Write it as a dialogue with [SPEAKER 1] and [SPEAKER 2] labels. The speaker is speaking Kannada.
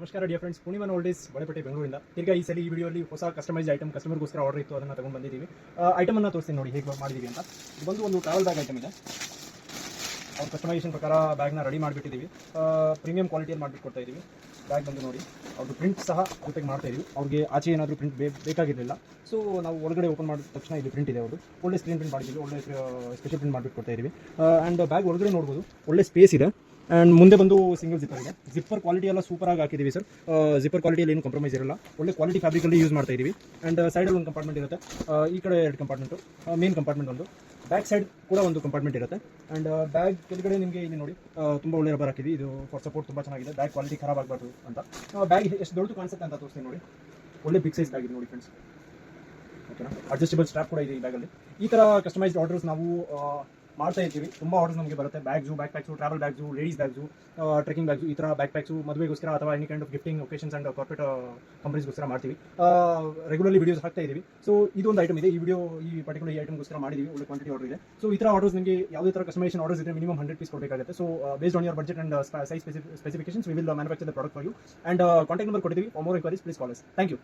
[SPEAKER 1] ನಮಸ್ಕಾರ ಡಿಯರ್ ಫ್ರೆಂಡ್ಸ್, ಪೂರ್ಣಿಮಾ ಓಲ್ಡೇಸ್ ಬಳೆಪೇಟೆ ಬೆಂಗಳೂರಿಂದ. ಈಗ ಈ ಸಲ ಈ ವಿಡಿಯೋಲಿ ಹೊಸ ಕಸ್ಟಮೈಸ್ ಐಟಮ್ ಕಸ್ಟಮರ್ಗೋಸ್ಕರ ಆರ್ಡರ್ ಇತ್ತು, ಅದನ್ನು ತಗೊಂಡು ಬಂದಿದ್ದೀವಿ. ಐಟಮನ್ನು ತೋರಿಸ್ತೀನಿ ನೋಡಿ ಹೇಗೆ ಮಾಡಿದ್ದೀವಿ ಅಂತ. ಇದು ಬಂದು ಒಂದು ಟ್ರಾವೆಲ್ ಬ್ಯಾಗ್ ಐಟಮ್ ಇದೆ. ಅವ್ರ ಕಸ್ಟಮೈಸೇಷನ್ ಪ್ರಕಾರ ಬ್ಯಾಗ್ನ ರೆಡಿ ಮಾಡಿಬಿಟ್ಟಿದ್ದೀವಿ. ಪ್ರೀಮಿಯಂ ಕ್ವಾಲಿಟಿಯಲ್ಲಿ ಮಾಡಿಬಿಟ್ಟು ಕೊಡ್ತಾ ಇದ್ದೀವಿ. ಬ್ಯಾಗ್ ಬಂದು ನೋಡಿ, ಅವ್ರದ್ದು ಪ್ರಿಂಟ್ ಸಹ ಜೊತೆಗೆ ಮಾಡ್ತಾ ಇದ್ದೀವಿ. ಅವ್ರಿಗೆ ಆಚೆ ಏನಾದರೂ ಪ್ರಿಂಟ್ ಬೇಕಾಗಿರಲಿಲ್ಲ, ಸೊ ನಾವು ಒಳಗಡೆ ಓಪನ್ ಮಾಡಿದ ತಕ್ಷಣ ಇದು ಪ್ರಿಂಟ್ ಇದೆ. ಅವ್ರದ್ದು ಒಳ್ಳೆ ಸ್ಕ್ರೀನ್ ಪ್ರಿಂಟ್ ಮಾಡಿದ್ದೀವಿ, ಒಳ್ಳೆ ಸ್ಪೆಷಲ್ ಪ್ರಿಂಟ್ ಮಾಡಿಬಿಟ್ಟು ಕೊಡ್ತಾ ಇದ್ದೀವಿ. ಆ್ಯಂಡ್ ಬ್ಯಾಗ್ ಒಳಗಡೆ ನೋಡ್ಬೋದು ಒಳ್ಳೆ ಸ್ಪೇಸ್ ಇದೆ. ಆ್ಯಂಡ್ ಮುಂದೆ ಬಂದು ಸಿಂಗಲ್ ಜಿಪ್ಪರ್ ಇದೆ. ಜಿಪ್ಪರ್ ಕ್ವಾಲಿಟಿ ಎಲ್ಲ ಸೂಪರಾಗಿ ಹಾಕಿದ್ದೀವಿ ಸರ್. ಜಿಪ್ಪರ್ ಕ್ವಾಲಿಟಿಯಲ್ಲಿ ಏನು ಕಾಂಪ್ರಮೈಸ್ ಇರಲ್ಲ, ಒಳ್ಳೆ ಕ್ವಾಲಿಟಿ ಫ್ಯಾಬ್ರಿಕಲ್ಲಿ ಯೂಸ್ ಮಾಡ್ತಾ ಇದ್ದೀವಿ. ಆ್ಯಂಡ್ ಸೈಡಲ್ಲಿ ಒಂದು ಕಂಪಾರ್ಟ್ಮೆಂಟ್ ಇರುತ್ತೆ, ಈ ಕಡೆ 2 ಕಂಪಾರ್ಟ್ಮೆಂಟು, ಮೇನ್ ಕಂಪಾರ್ಟ್ಮೆಂಟ್ ಒಂದು, ಬ್ಯಾಕ್ ಸೈಡ್ ಕೂಡ ಒಂದು ಕಂಪಾರ್ಟ್ಮೆಂಟ್ ಇರುತ್ತೆ. ಆ್ಯಂಡ್ ಬ್ಯಾಗ್ ಕೆಳಗಡೆ ನಿಮಗೆ ಇಲ್ಲಿ ನೋಡಿ ತುಂಬ ಒಳ್ಳೆ ರಬ್ಬರ್ ಹಾಕಿದ್ವಿ. ಇದು ಫಾರ್ ಸಪೋರ್ಟ್ ತುಂಬ ಚೆನ್ನಾಗಿದೆ, ಬ್ಯಾಗ್ ಕ್ವಾಲಿಟಿ ಖರಾಬ್ ಆಗಬಾರ್ದು ಅಂತ. ಬ್ಯಾಗ್ ಎಷ್ಟು ದೊಡ್ಡದು ಕಾಣಿಸುತ್ತೆ ಅಂತ ತೋರಿಸ್ತೀನಿ ನೋಡಿ. ಒಳ್ಳೆ ಬಿಗ್ ಸೈಜ್ ಬ್ಯಾಗ್ ಇದೆ ನೋಡಿ ಫ್ರೆಂಡ್ಸ್. ಓಕೆನಾ, ಅಡ್ಜಸ್ಟಬಲ್ ಸ್ಟ್ರಾಪ್ ಕೂಡ ಇದೆ ಈ ಬ್ಯಾಗಲ್ಲಿ. ಈ ಥರ ಕಸ್ಟಮೈಸ್ಡ್ ಆರ್ಡರ್ಸ್ ನಾವು ಮಾಡ್ತಾ ಇರ್ತೀವಿ. ತುಂಬ ಆರ್ಡರ್ಸ್ ನಮಗೆ ಬರುತ್ತೆ. Bags, backpacks, travel bags, ladies bags, trekking bags, ಈ ಥರ ಬ್ಯಾಕ್ ಪ್ಯಾಕ್ಸು ಮದುವೆಗೋಸ್ಕರ ಅಥವಾ any kind of gifting occasions and corporate ಕಂಪನೀಸ್ಗೋಸ್ಕರ ಮಾಡ್ತೀವಿ. ರೆಗ್ಯುಲರ್ಲಿ ವೀಡಿಯೋಸ್ ಹಾಕ್ತಾ ಇದ್ದೀವಿ. ಸೊ ಇದೊಂದು ಐಟಮ್ ಇದೆ. ಈ ಪರ್ಟಿಕ್ಯುಲರ್ ಈ ಐಟಮ್ಗೋಸ್ಕರ ಮಾಡಿದ್ದೀವಿ. ಒಳ್ಳೆ ಕ್ವಾಂಟಿಟಿ ಆರ್ಡರ್ ಇದೆ. ಸೊ ಈ ಥರ ಆರ್ಡರ್ಸ್ ನಿಮಗೆ ಯಾವುದೇ ಥರ ಕಸ್ಟಮೈಸೇಷನ್ ಆರ್ಡರ್ಸ್ ಇದ್ದರೆ ಮಿನಿಮಮ್ 100 ಪೀಸ್ ಕೊಡಬೇಕಾಗುತ್ತೆ. So based on your budget and size specifications we will manufacture the product for you. And contact number ಕೊಟ್ಟಿದ್ದೀವಿ. For more enquiries please call us. Thank you.